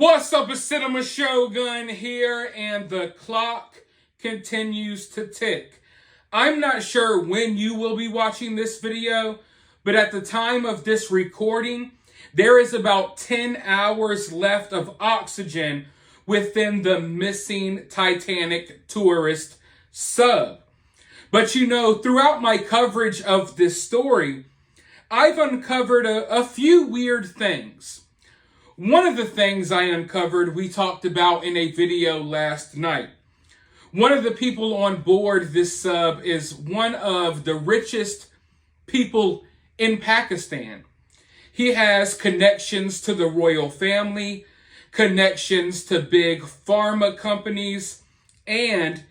What's up, a Cinema Shogun here, and the clock continues to tick. I'm not sure when you will be watching this video, but at the time of this recording, there is about 10 hours left of oxygen within the missing Titanic tourist sub. But throughout my coverage of this story, I've uncovered a few weird things. One of the things I uncovered, we talked about in a video last night. One of the people on board this sub is one of the richest people in Pakistan. He has connections to the royal family, connections to big pharma companies, and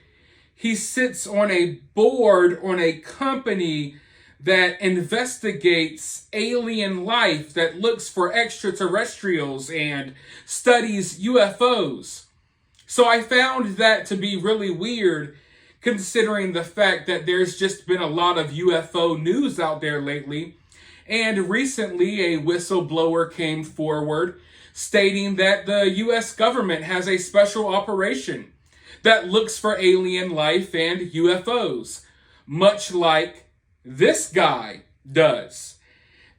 he sits on a board on a company that investigates alien life, that looks for extraterrestrials and studies UFOs. So I found that to be really weird, considering the fact that there's just been a lot of UFO news out there lately. And recently a whistleblower came forward stating that the US government has a special operation that looks for alien life and UFOs, much like this guy does.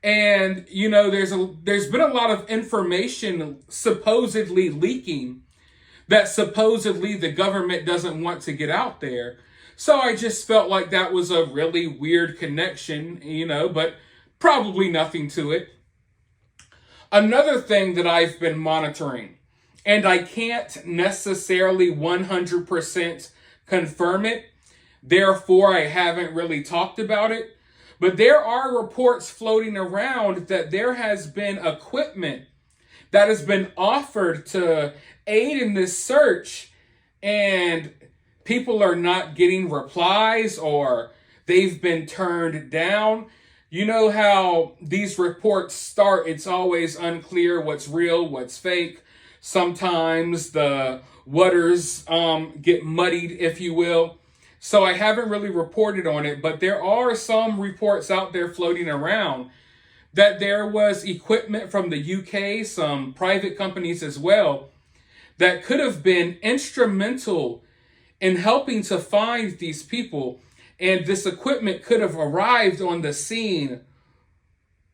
And there's been a lot of information supposedly leaking that supposedly the government doesn't want to get out there. So I just felt like that was a really weird connection, but probably nothing to it. Another thing that I've been monitoring, and I can't necessarily 100% confirm it, therefore I haven't really talked about it, but there are reports floating around that there has been equipment that has been offered to aid in this search, and people are not getting replies or they've been turned down. You know how these reports start, it's always unclear what's real, what's fake. Sometimes the waters get muddied, if you will. So I haven't really reported on it, but there are some reports out there floating around that there was equipment from the UK, some private companies as well, that could have been instrumental in helping to find these people. And this equipment could have arrived on the scene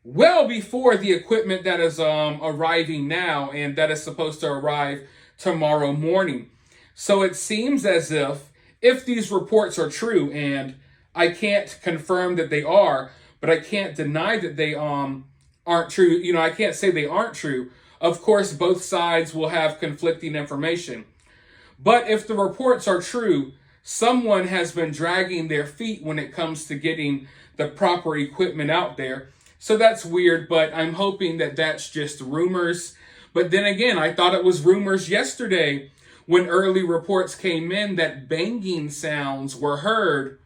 well before the equipment that is arriving now, and that is supposed to arrive tomorrow morning. So it seems as if these reports are true, and I can't confirm that they are, but I can't deny that they aren't true. I can't say they aren't true. Of course, both sides will have conflicting information. But if the reports are true, someone has been dragging their feet when it comes to getting the proper equipment out there. So that's weird, but I'm hoping that that's just rumors. But then again, I thought it was rumors yesterday when early reports came in that banging sounds were heard,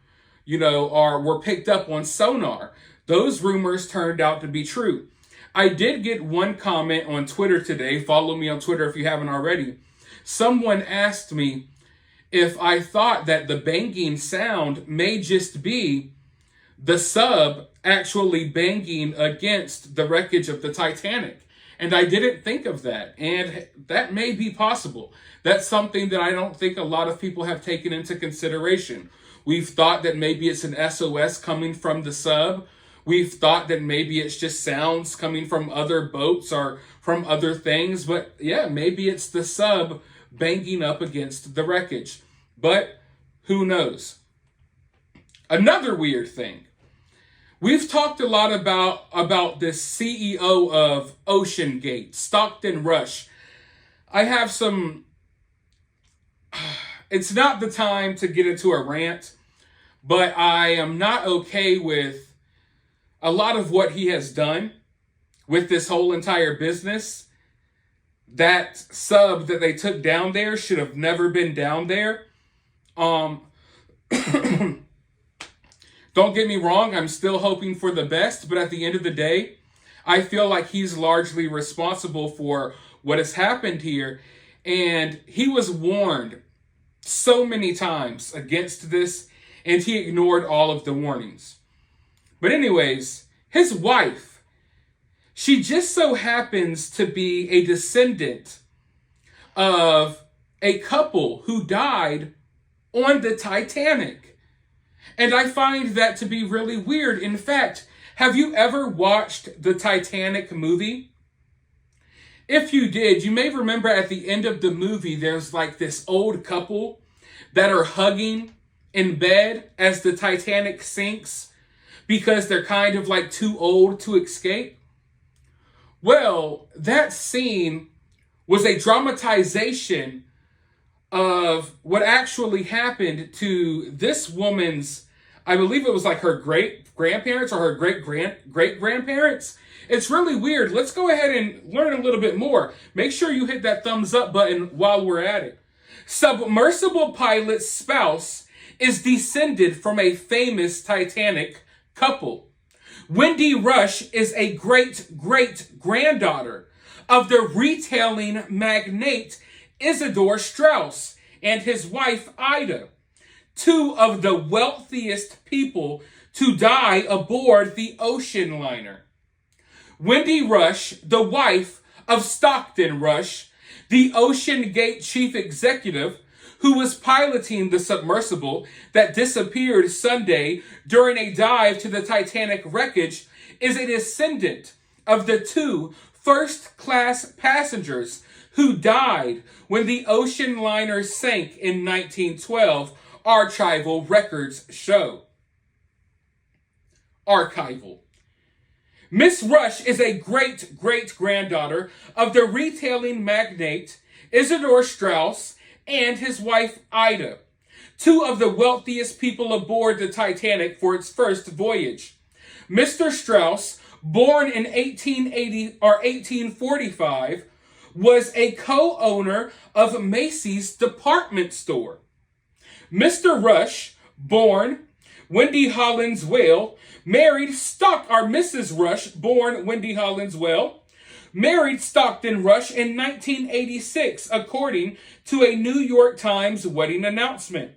or were picked up on sonar. Those rumors turned out to be true. I did get one comment on Twitter today. Follow me on Twitter if you haven't already. Someone asked me if I thought that the banging sound may just be the sub actually banging against the wreckage of the Titanic. And I didn't think of that. And that may be possible. That's something that I don't think a lot of people have taken into consideration. We've thought that maybe it's an SOS coming from the sub. We've thought that maybe it's just sounds coming from other boats or from other things. But yeah, maybe it's the sub banging up against the wreckage. But who knows? Another weird thing. We've talked a lot about this CEO of Ocean Gate, Stockton Rush. I have some... It's not the time to get into a rant, but I am not okay with a lot of what he has done with this whole entire business. That sub that they took down there should have never been down there. Don't get me wrong, I'm still hoping for the best, but at the end of the day, I feel like he's largely responsible for what has happened here. And he was warned so many times against this, and he ignored all of the warnings. But anyways, his wife, she just so happens to be a descendant of a couple who died on the Titanic. And I find that to be really weird. In fact, have you ever watched the Titanic movie? If you did, you may remember at the end of the movie, there's like this old couple that are hugging in bed as the Titanic sinks because they're kind of like too old to escape. Well, that scene was a dramatization of what actually happened to this woman's, I believe it was like her great grandparents or her great grandparents. It's really weird. Let's go ahead and learn a little bit more. Make sure you hit that thumbs up button while we're at it. Submersible pilot's spouse is descended from a famous Titanic couple. Wendy Rush is a great-great-granddaughter of the retailing magnate Isidor Strauss and his wife Ida, two of the wealthiest people to die aboard the ocean liner. Wendy Rush, the wife of Stockton Rush, the Ocean Gate chief executive, who was piloting the submersible that disappeared Sunday during a dive to the Titanic wreckage, is a descendant of the two first-class passengers who died when the ocean liner sank in 1912, archival records show. Archival. Miss Rush is a great-great-granddaughter of the retailing magnate Isidor Strauss and his wife Ida, two of the wealthiest people aboard the Titanic for its first voyage. Mr. Strauss, born in 1845, was a co-owner of Macy's department store. Mr. Rush, born Wendy Hollins Whale, Mrs. Rush, born Wendy Hollins Whale, married Stockton Rush in 1986, according to a New York Times wedding announcement.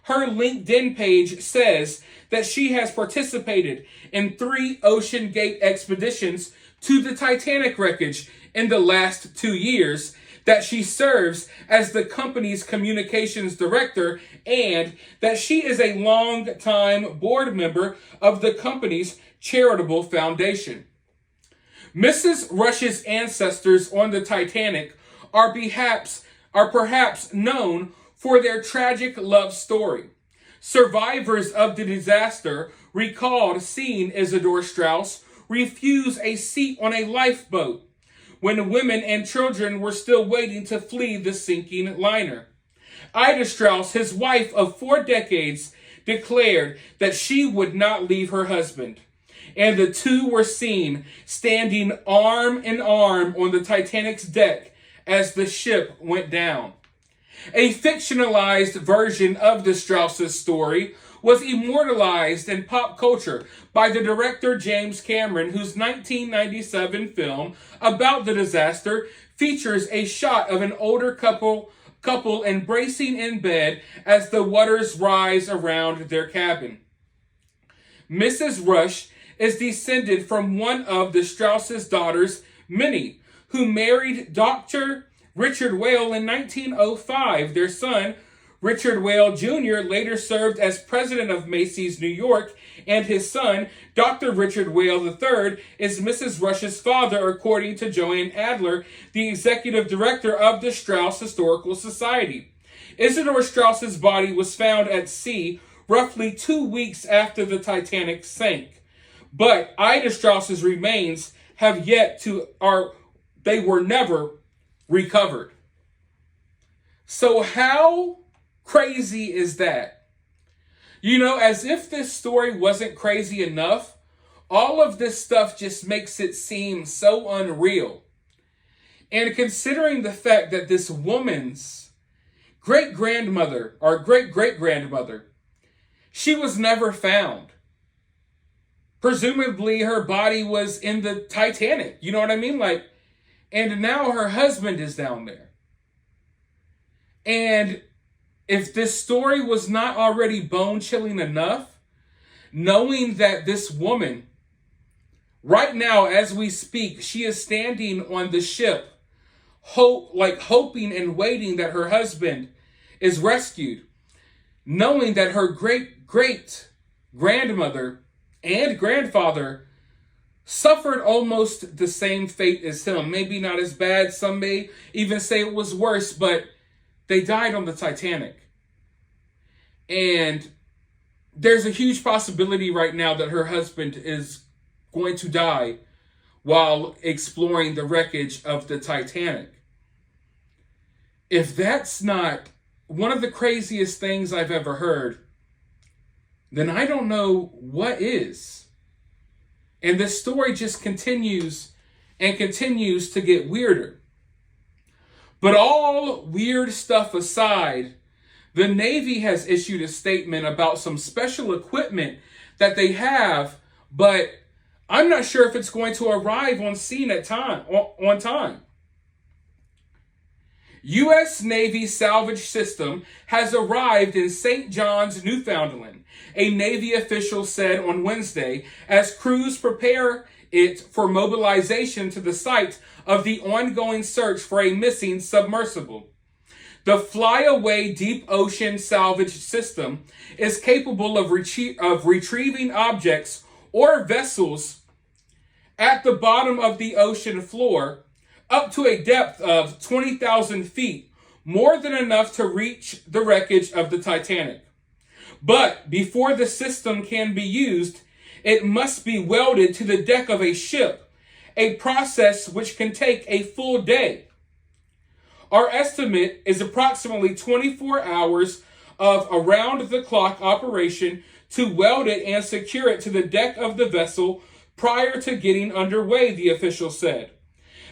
Her LinkedIn page says that she has participated in 3 Ocean Gate expeditions to the Titanic wreckage in the last 2 years, that she serves as the company's communications director, and that she is a long-time board member of the company's charitable foundation. Mrs. Rush's ancestors on the Titanic are perhaps known for their tragic love story. Survivors of the disaster recalled seeing Isidor Strauss refuse a seat on a lifeboat when women and children were still waiting to flee the sinking liner. Ida Strauss, his wife of 4 decades, declared that she would not leave her husband, and the two were seen standing arm in arm on the Titanic's deck as the ship went down. A fictionalized version of the Strauss' story was immortalized in pop culture by the director James Cameron, whose 1997 film about the disaster features a shot of an older couple embracing in bed as the waters rise around their cabin. Mrs. Rush is descended from one of the Strauss' daughters, Minnie, who married Dr. Richard Whale in 1905. Their son, Richard Whale Jr., later served as president of Macy's New York, and his son, Dr. Richard Whale III, is Mrs. Rush's father, according to Joanne Adler, the executive director of the Strauss Historical Society. Isidor Strauss's body was found at sea roughly 2 weeks after the Titanic sank, but Ida Strauss's remains they were never recovered. So how crazy is that? You know, as if this story wasn't crazy enough, all of this stuff just makes it seem so unreal. And considering the fact that this woman's great-grandmother or great-great-grandmother, she was never found. Presumably her body was in the Titanic, you know what I mean? And now her husband is down there. And if this story was not already bone-chilling enough, knowing that this woman, right now as we speak, she is standing on the ship hoping and waiting that her husband is rescued, knowing that her great grandmother and grandfather suffered almost the same fate as him. Maybe not as bad. Some may even say it was worse, but they died on the Titanic. And there's a huge possibility right now that her husband is going to die while exploring the wreckage of the Titanic. If that's not one of the craziest things I've ever heard, then I don't know what is. And this story just continues and continues to get weirder. But all weird stuff aside, the Navy has issued a statement about some special equipment that they have, but I'm not sure if it's going to arrive on scene on time. U.S. Navy salvage system has arrived in St. John's, Newfoundland, a Navy official said on Wednesday, as crews prepare it for mobilization to the site of the ongoing search for a missing submersible. The flyaway deep ocean salvage system is capable of retrieving objects or vessels at the bottom of the ocean floor up to a depth of 20,000 feet, more than enough to reach the wreckage of the Titanic. But before the system can be used, it must be welded to the deck of a ship, a process which can take a full day. Our estimate is approximately 24 hours of around-the-clock operation to weld it and secure it to the deck of the vessel prior to getting underway, the official said.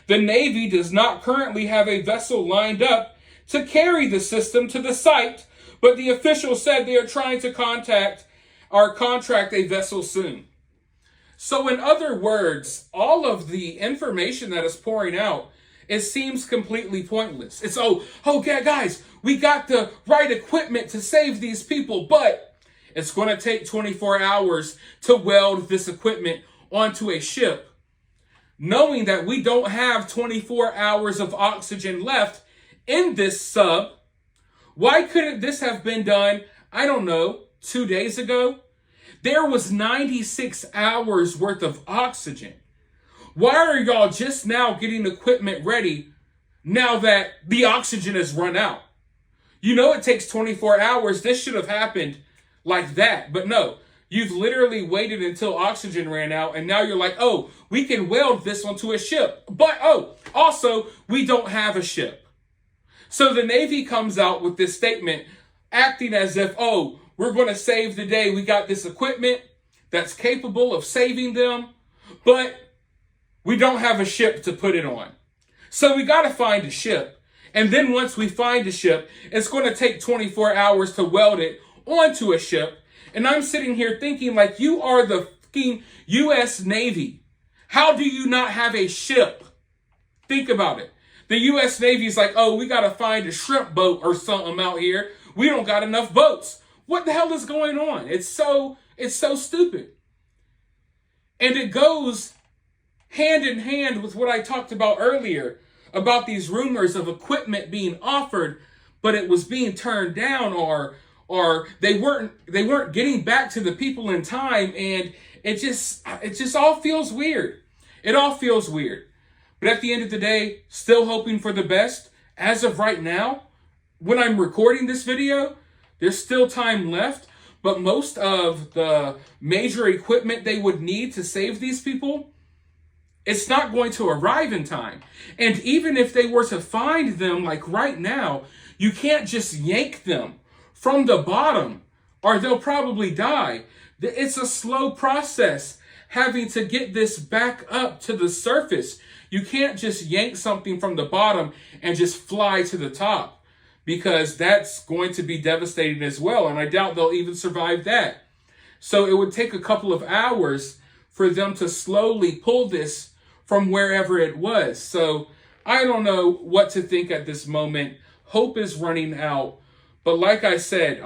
The Navy does not currently have a vessel lined up to carry the system to the site, but the official said they are trying to contract a vessel soon. So in other words, all of the information that is pouring out, it seems completely pointless. It's, okay, guys, we got the right equipment to save these people, but it's going to take 24 hours to weld this equipment onto a ship, knowing that we don't have 24 hours of oxygen left in this sub. Why couldn't this have been done, I don't know, 2 days ago? There was 96 hours worth of oxygen. Why are y'all just now getting equipment ready now that the oxygen has run out? You know it takes 24 hours. This should have happened like that. But no, you've literally waited until oxygen ran out, and now you're like, we can weld this onto a ship. But, also, we don't have a ship. So the Navy comes out with this statement acting as if, we're going to save the day. We got this equipment that's capable of saving them, but we don't have a ship to put it on. So we got to find a ship. And then once we find a ship, it's going to take 24 hours to weld it onto a ship. And I'm sitting here thinking, like, you are the fucking U.S. Navy. How do you not have a ship? Think about it. The U.S. Navy is like, we got to find a shrimp boat or something out here. We don't got enough boats. What the hell is going on? It's so stupid. And it goes hand in hand with what I talked about earlier about these rumors of equipment being offered, but it was being turned down, or they weren't getting back to the people in time, and it just all feels weird. It all feels weird. But at the end of the day, still hoping for the best. As of right now, when I'm recording this video, there's still time left, but most of the major equipment they would need to save these people, it's not going to arrive in time. And even if they were to find them, like right now, you can't just yank them from the bottom or they'll probably die. It's a slow process having to get this back up to the surface. You can't just yank something from the bottom and just fly to the top, because that's going to be devastating as well. And I doubt they'll even survive that. So it would take a couple of hours for them to slowly pull this from wherever it was. So I don't know what to think at this moment. Hope is running out. But like I said,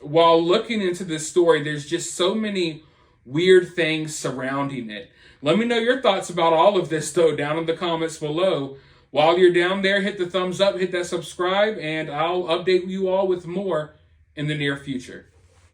while looking into this story, there's just so many weird things surrounding it. Let me know your thoughts about all of this, though, down in the comments below. While you're down there, hit the thumbs up, hit that subscribe, and I'll update you all with more in the near future.